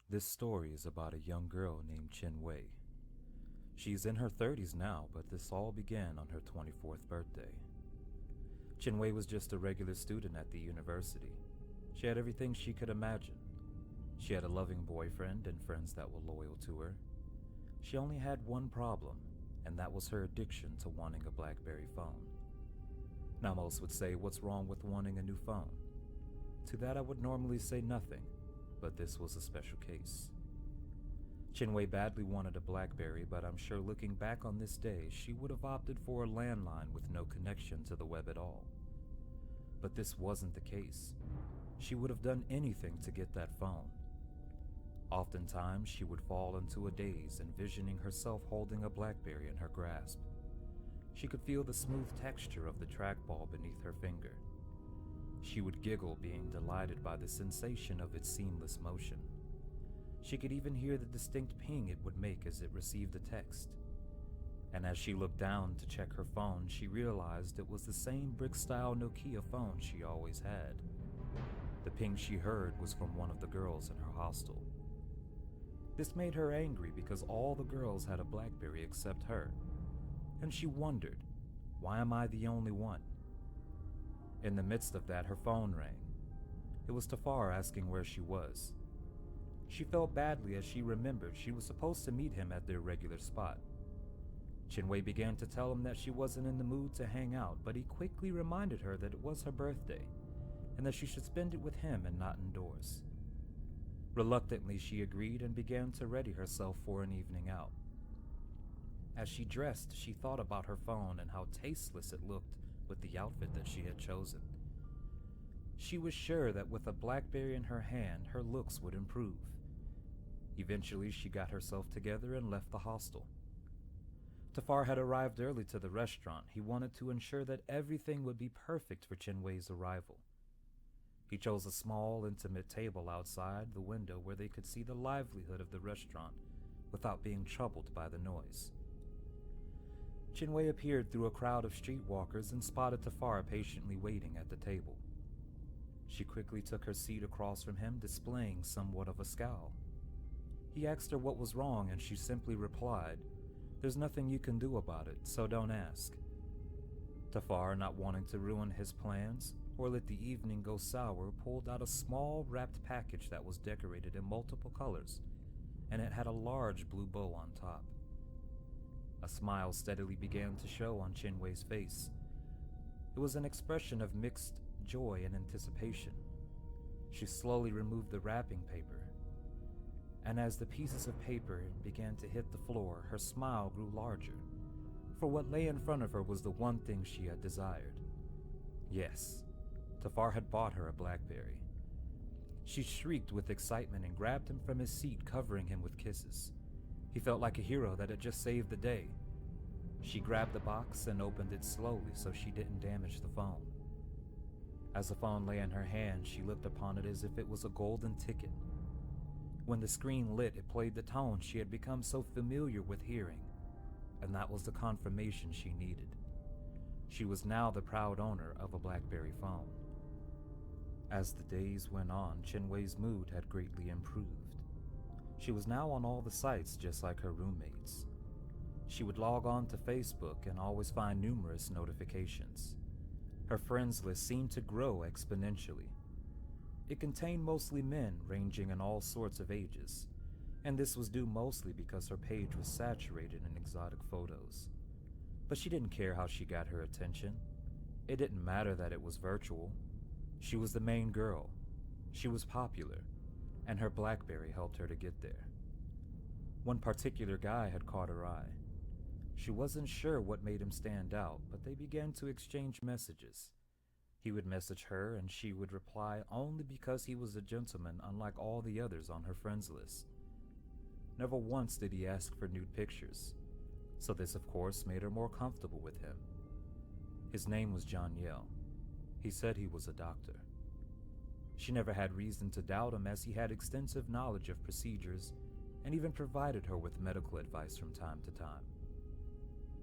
This story is about a young girl named Chin Wei. She's in her 30s now, but this all began on her 24th birthday. Chin Wei was just a regular student at the university. She had everything she could imagine. She had a loving boyfriend and friends that were loyal to her. She only had one problem, and that was her addiction to wanting a BlackBerry phone. Now most would say, what's wrong with wanting a new phone? To that I would normally say nothing, but this was a special case. Chin Wei badly wanted a BlackBerry, but I'm sure looking back on this day, she would have opted for a landline with no connection to the web at all. But this wasn't the case. She would have done anything to get that phone. Oftentimes, she would fall into a daze, envisioning herself holding a BlackBerry in her grasp. She could feel the smooth texture of the trackball beneath her finger. She would giggle, being delighted by the sensation of its seamless motion. She could even hear the distinct ping it would make as it received a text. And as she looked down to check her phone, she realized it was the same brick-style Nokia phone she always had. The ping she heard was from one of the girls in her hostel. This made her angry because all the girls had a BlackBerry except her, and she wondered, why am I the only one? In the midst of that, her phone rang. It was Tafar asking where she was. She felt badly as she remembered she was supposed to meet him at their regular spot. Chin Wei began to tell him that she wasn't in the mood to hang out, but he quickly reminded her that it was her birthday, and that she should spend it with him and not indoors. Reluctantly, she agreed and began to ready herself for an evening out. As she dressed, she thought about her phone and how tasteless it looked with the outfit that she had chosen. She was sure that with a BlackBerry in her hand, her looks would improve. Eventually, she got herself together and left the hostel. Tafar had arrived early to the restaurant. He wanted to ensure that everything would be perfect for Chin Wei's arrival. He chose a small, intimate table outside the window where they could see the livelihood of the restaurant without being troubled by the noise. Chin Wei appeared through a crowd of streetwalkers and spotted Tafar patiently waiting at the table. She quickly took her seat across from him, displaying somewhat of a scowl. He asked her what was wrong, and she simply replied, "There's nothing you can do about it, so don't ask." Tafar, not wanting to ruin his plans or let the evening go sour, pulled out a small wrapped package that was decorated in multiple colors, and it had a large blue bow on top. A smile steadily began to show on Chin Wei's face. It was an expression of mixed joy and anticipation. She slowly removed the wrapping paper, and as the pieces of paper began to hit the floor, her smile grew larger, for what lay in front of her was the one thing she had desired. Yes, Tafar had bought her a BlackBerry. She shrieked with excitement and grabbed him from his seat, covering him with kisses. He felt like a hero that had just saved the day. She grabbed the box and opened it slowly so she didn't damage the phone. As the phone lay in her hand, she looked upon it as if it was a golden ticket. When the screen lit, it played the tone she had become so familiar with hearing, and that was the confirmation she needed. She was now the proud owner of a BlackBerry phone. As the days went on, Chin Wei's mood had greatly improved. She was now on all the sites just like her roommates. She would log on to Facebook and always find numerous notifications. Her friends list seemed to grow exponentially. It contained mostly men ranging in all sorts of ages, and this was due mostly because her page was saturated in exotic photos. But she didn't care how she got her attention. It didn't matter that it was virtual. She was the main girl. She was popular, and her BlackBerry helped her to get there. One particular guy had caught her eye. She wasn't sure what made him stand out, but they began to exchange messages. He would message her, and she would reply only because he was a gentleman unlike all the others on her friends list. Never once did he ask for nude pictures, so this of course made her more comfortable with him. His name was John Yell. He said he was a doctor. She never had reason to doubt him, as he had extensive knowledge of procedures and even provided her with medical advice from time to time.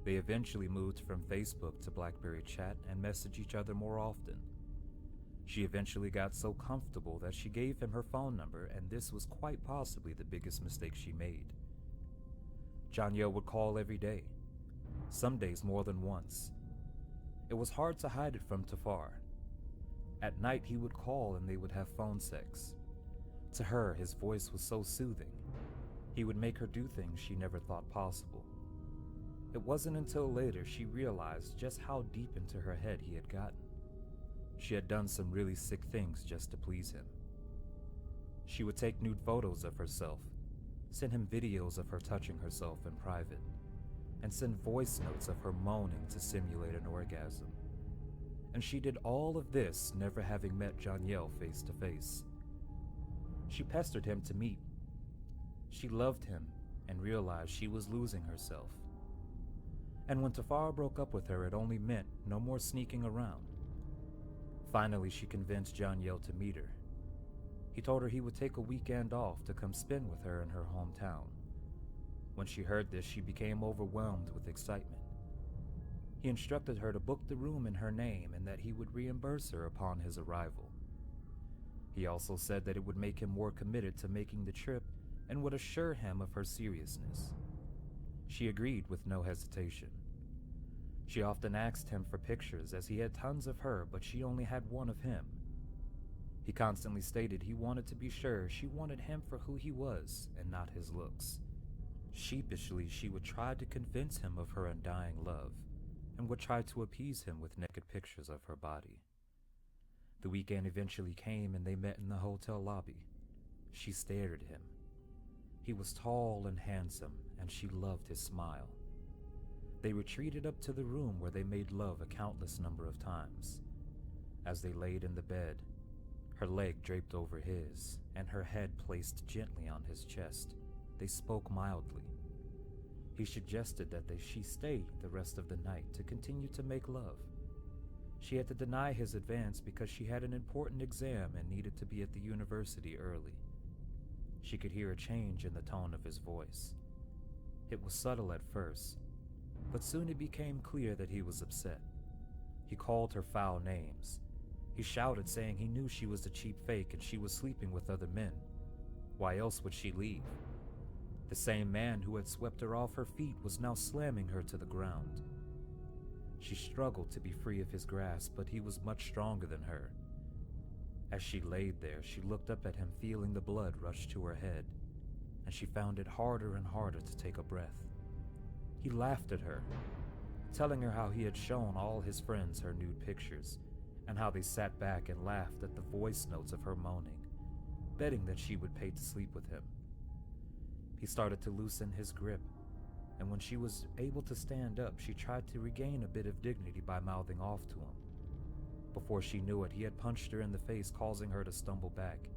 They eventually moved from Facebook to BlackBerry chat and messaged each other more often. She eventually got so comfortable that she gave him her phone number, and this was quite possibly the biggest mistake she made. Janielle would call every day, some days more than once. It was hard to hide it from Tafar. At night he would call and they would have phone sex. To her, his voice was so soothing. He would make her do things she never thought possible. It wasn't until later she realized just how deep into her head he had gotten. She had done some really sick things just to please him. She would take nude photos of herself, send him videos of her touching herself in private, and send voice notes of her moaning to simulate an orgasm. And she did all of this never having met Janielle face to face. She pestered him to meet. She loved him and realized she was losing herself. And when Tafar broke up with her, it only meant no more sneaking around. Finally, she convinced Janielle to meet her. He told her he would take a weekend off to come spend with her in her hometown. When she heard this, she became overwhelmed with excitement. He instructed her to book the room in her name and that he would reimburse her upon his arrival. He also said that it would make him more committed to making the trip and would assure him of her seriousness. She agreed with no hesitation. She often asked him for pictures as he had tons of her, but she only had one of him. He constantly stated he wanted to be sure she wanted him for who he was and not his looks. Sheepishly, she would try to convince him of her undying love and would try to appease him with naked pictures of her body. The weekend eventually came and they met in the hotel lobby. She stared at him. He was tall and handsome, and she loved his smile. They retreated up to the room where they made love a countless number of times. As they laid in the bed, her leg draped over his, and her head placed gently on his chest, they spoke mildly. He suggested that she stay the rest of the night to continue to make love. She had to deny his advance because she had an important exam and needed to be at the university early. She could hear a change in the tone of his voice. It was subtle at first, but soon it became clear that he was upset. He called her foul names. He shouted, saying he knew she was a cheap fake and she was sleeping with other men. Why else would she leave? The same man who had swept her off her feet was now slamming her to the ground. She struggled to be free of his grasp, but he was much stronger than her. As she laid there, she looked up at him, feeling the blood rush to her head, and she found it harder and harder to take a breath. He laughed at her, telling her how he had shown all his friends her nude pictures, and how they sat back and laughed at the voice notes of her moaning, betting that she would pay to sleep with him. He started to loosen his grip, and when she was able to stand up, she tried to regain a bit of dignity by mouthing off to him. Before she knew it, he had punched her in the face, causing her to stumble back.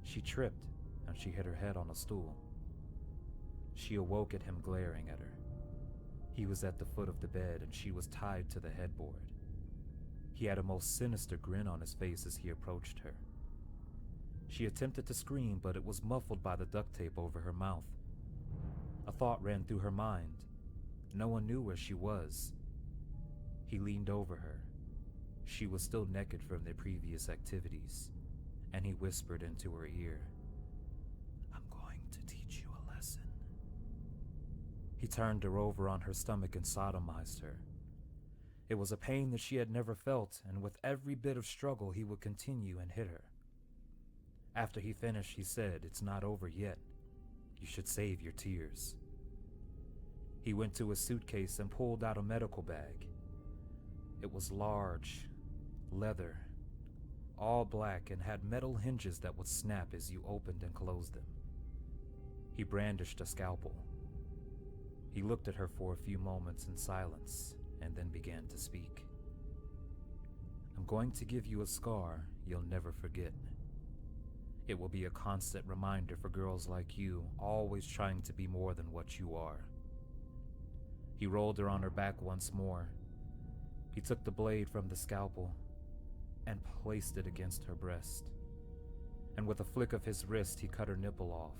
She tripped, and she hit her head on a stool. She awoke at him glaring at her. He was at the foot of the bed, and she was tied to the headboard. He had a most sinister grin on his face as he approached her. She attempted to scream, but it was muffled by the duct tape over her mouth. A thought ran through her mind. No one knew where she was. He leaned over her. She was still naked from their previous activities, and he whispered into her ear, "I'm going to teach you a lesson." He turned her over on her stomach and sodomized her. It was a pain that she had never felt, and with every bit of struggle, he would continue and hit her. After he finished, he said, "It's not over yet. You should save your tears." He went to his suitcase and pulled out a medical bag. It was large, leather, all black, and had metal hinges that would snap as you opened and closed them. He brandished a scalpel. He looked at her for a few moments in silence and then began to speak. "I'm going to give you a scar you'll never forget. It will be a constant reminder for girls like you, always trying to be more than what you are." He rolled her on her back once more. He took the blade from the scalpel and placed it against her breast. And with a flick of his wrist, he cut her nipple off.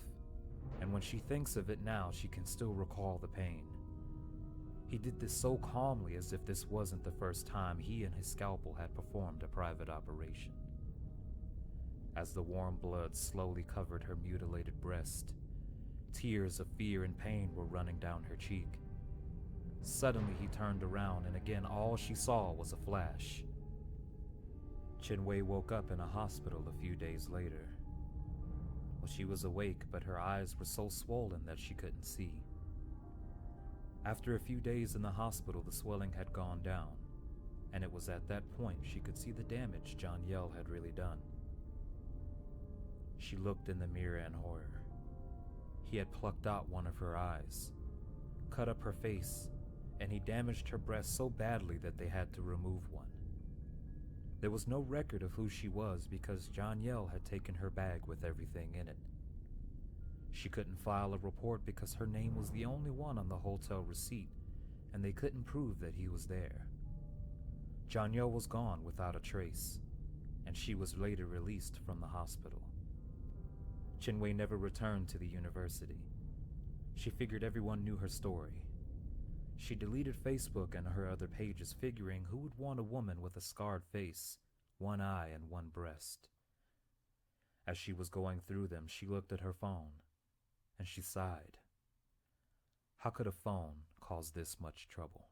And when she thinks of it now, she can still recall the pain. He did this so calmly as if this wasn't the first time he and his scalpel had performed a private operation. As the warm blood slowly covered her mutilated breast, tears of fear and pain were running down her cheek. Suddenly he turned around, and again all she saw was a flash. Chinwei woke up in a hospital a few days later. Well, she was awake, but her eyes were so swollen that she couldn't see. After a few days in the hospital, the swelling had gone down, and it was at that point she could see the damage John Yell had really done. She looked in the mirror in horror. He had plucked out one of her eyes, cut up her face, and he damaged her breast so badly that they had to remove one. There was no record of who she was because John Yell had taken her bag with everything in it. She couldn't file a report because her name was the only one on the hotel receipt, and they couldn't prove that he was there. John Yell was gone without a trace, and she was later released from the hospital. Chinwei never returned to the university. She figured everyone knew her story. She deleted Facebook and her other pages, figuring who would want a woman with a scarred face, one eye, and one breast. As she was going through them, she looked at her phone, and she sighed. How could a phone cause this much trouble?